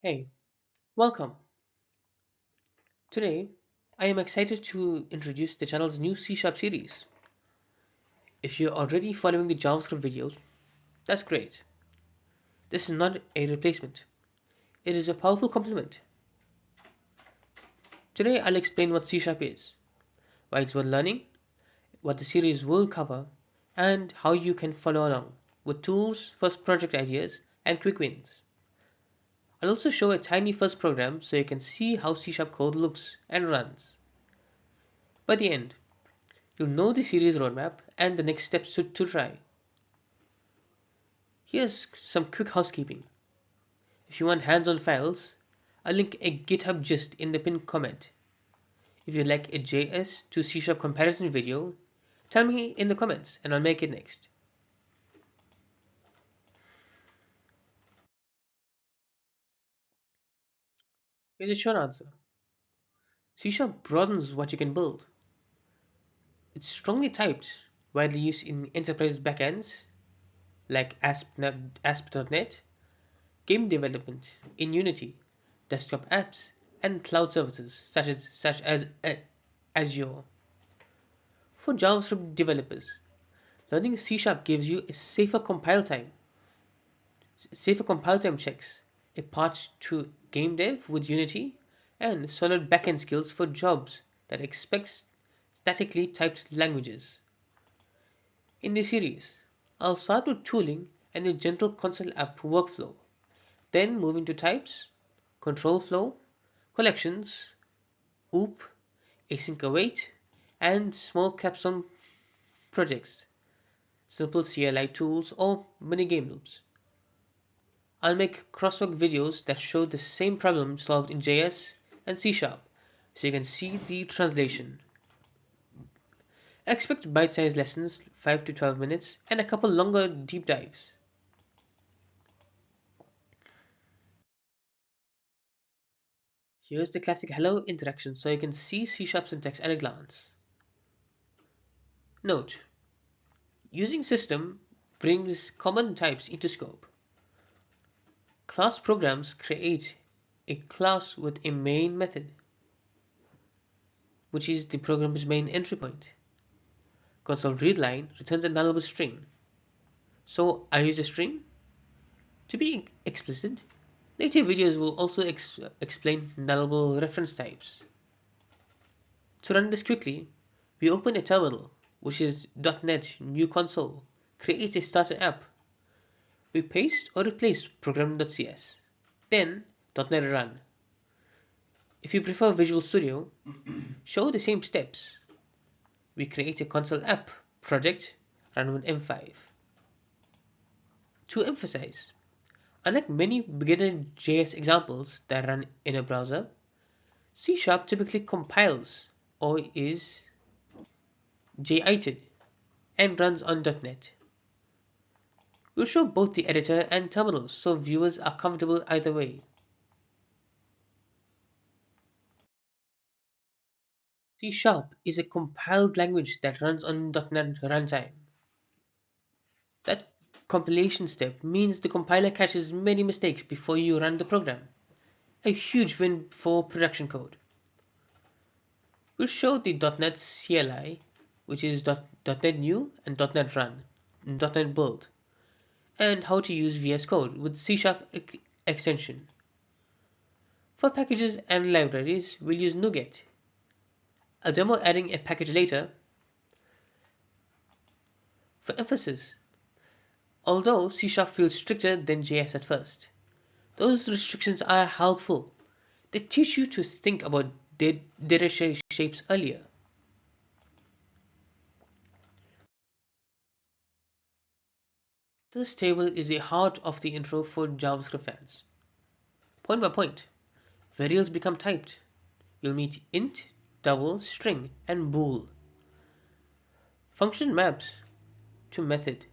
Hey, welcome. Today, I am excited to introduce the channel's new C Sharp series. If you're already following the JavaScript videos, that's great. This is not a replacement, it is a powerful complement. Today, I'll explain what C Sharp is, why it's worth learning, what the series will cover, and how you can follow along with tools, first project ideas, and quick wins. I'll also show a tiny first program so you can see how C Sharp code looks and runs. By the end, you'll know the series roadmap and the next steps to try. Here's some quick housekeeping. If you want hands-on files, I'll link a GitHub gist in the pinned comment. If you'd like a JS to C# comparison video, tell me in the comments and I'll make it next. Here's a short answer. C# broadens what you can build. It's strongly typed, widely used in enterprise backends like ASP.NET, game development in Unity, desktop apps, and cloud services such as Azure. For JavaScript developers, learning C Sharp gives you a safer compile time checks, a path to game dev with Unity, and solid backend skills for jobs that expect statically typed languages. In this series, I'll start with tooling and a gentle console app workflow, then move into types, control flow, collections, OOP, async await, and small capstone projects, simple CLI tools, or minigame loops. I'll make crosswalk videos that show the same problem solved in JS and C Sharp so you can see the translation. Expect bite-sized lessons, 5 to 12 minutes, and a couple longer deep dives. Here's the classic hello interaction so you can see C Sharp syntax at a glance. Note: using system brings common types into scope. Class programs create a class with a main method, which is the program's main entry point. Console readline returns a nullable string. So I use a string. To be explicit, later videos will also explain nullable reference types. To run this quickly, we open a terminal, which is .NET new console, creates a starter app. We paste or replace program.cs. Then .NET run. If you prefer Visual Studio, show the same steps. We create a console app project, run with M5. To emphasize, unlike many beginner JS examples that run in a browser, C Sharp typically compiles or is JITed and runs on .NET. We'll show both the editor and terminals so viewers are comfortable either way. C Sharp is a compiled language that runs on .NET runtime. That compilation step means the compiler catches many mistakes before you run the program. A huge win for production code. We'll show the .NET CLI, which is .NET New and .NET Run, and .NET Build, and how to use VS Code with C Sharp extension. For packages and libraries, we'll use NuGet. I'll demo adding a package later. For emphasis, although C Sharp feels stricter than JS at first, those restrictions are helpful. They teach you to think about data shapes earlier. This table is the heart of the intro for JavaScript fans. Point by point, variables become typed. You'll meet int, double, string, and bool. Function maps to method.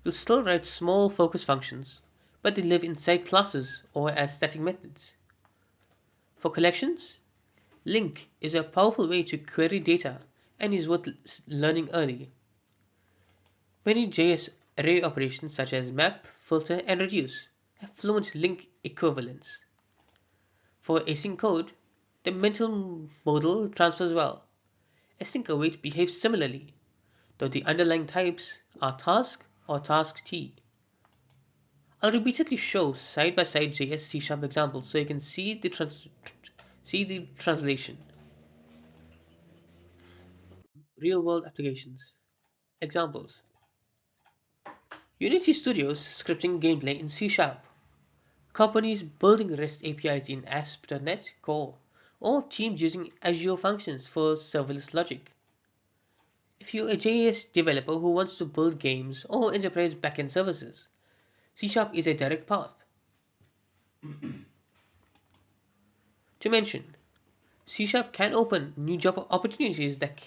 You'll still write small focus functions, but they live inside classes or as static methods. For collections, link is a powerful way to query data and is worth learning early. Many JS array operations such as map, filter, and reduce have fluent link equivalence. For async code, the mental model transfers well. Async await behaves similarly, though the underlying types are task or task T. I'll repeatedly show side-by-side JS C# examples so you can see the translation. Real-world applications. Examples. Unity Studios scripting gameplay in C#. Companies building REST APIs in ASP.NET Core, or teams using Azure Functions for serverless logic. If you're a JS developer who wants to build games or enterprise backend services, C# is a direct path. To mention, C# can open new job opportunities that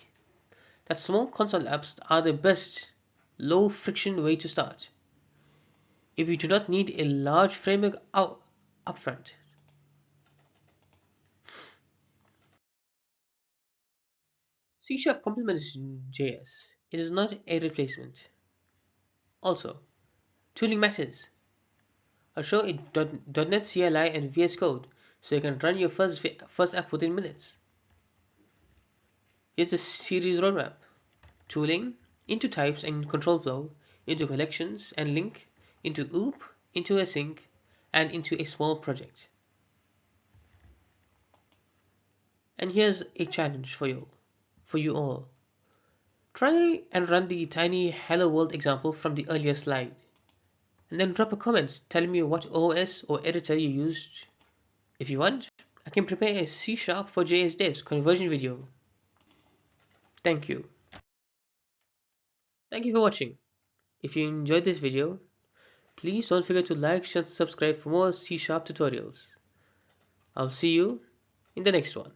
small console apps are the best low-friction way to start, if you do not need a large framework upfront. C# complements JS. It is not a replacement. Also, tooling matters. I'll show a .NET CLI and VS Code so you can run your first app within minutes. Here's the series roadmap. Tooling, into types and control flow, into collections and link, into OOP, into async, and into a small project. And here's a challenge for you all. Try and run the tiny hello world example from the earlier slide, and then drop a comment telling me what OS or editor you used. If you want, I can prepare a C# for JS devs conversion video. Thank you. Thank you for watching. If you enjoyed this video, please don't forget to like, share, and subscribe for more C# tutorials. I'll see you in the next one.